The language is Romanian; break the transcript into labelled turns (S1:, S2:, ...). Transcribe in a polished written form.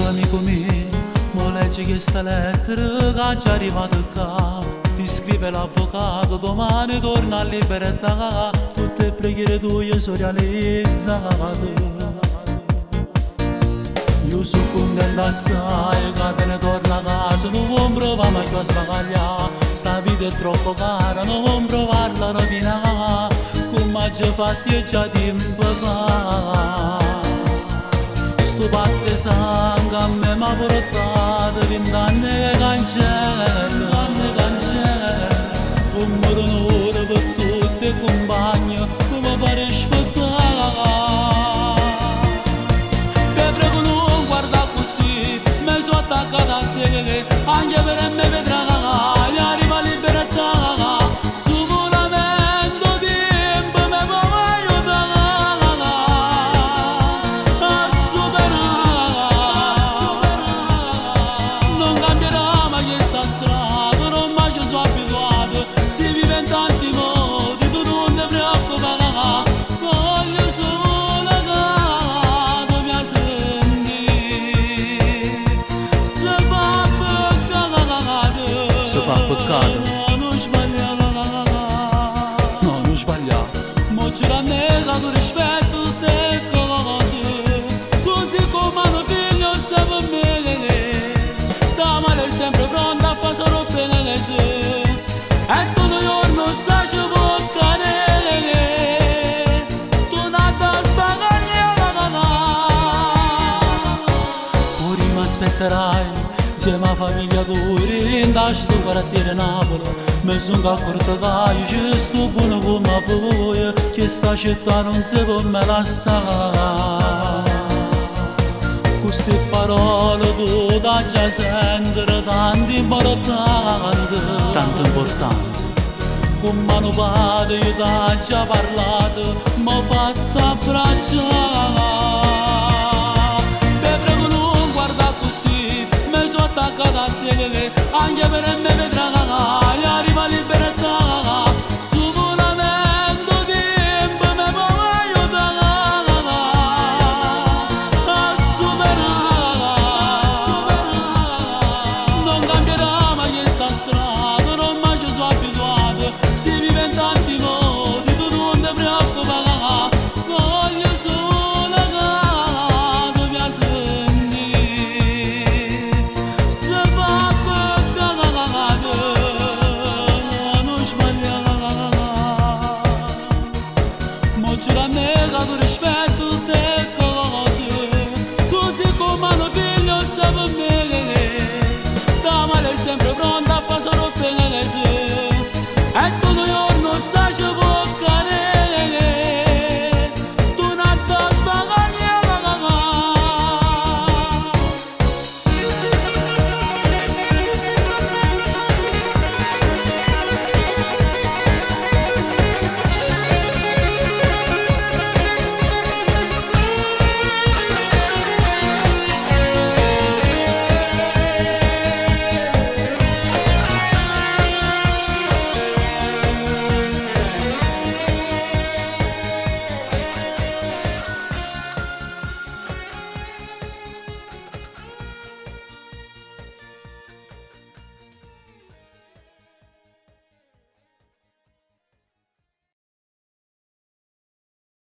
S1: amico mio, mo leggi questa lettera che ci è arrivata qua. Ti scrive l'avvocato, domani torna a libertà. Tutte le preghiere tue sono realizzate. Io sono contento assai che te ne torna a casa. Non vuoi provare mai a sbagagliare. Sta vita è troppo cara, non vuoi provare a rovinare. Come ci fatti e già tempo fa. Sto batte sangue a me m'ha portato 20 anni che cancello, anni cancello. Un modo d'onore per tutti i compagni, come fare rispettare. Te prego non guarda così, mi sono attaccato a te, anche per me vedrà, gli arriva libertà. Fa peccato, non sbaglia, no, non sbaglia. Mo c'era negato rispetto a te cose, così come hanno figlio sempre me. Sta male sempre pronta a fare solo bene e tutto il giorno sai ci può cadere. Tu nata sbaglia, fuori mi aspetterai. Insieme a famiglia tua, in sto quartiere Napoli, mi sono accorto che io sto buono come voi, che sta città non si può mai lasciare. Queste parole tu da già sentire tanto importanti, tanto importanti. Con mano padre io da già parlato, mi ho fatto abbracciare.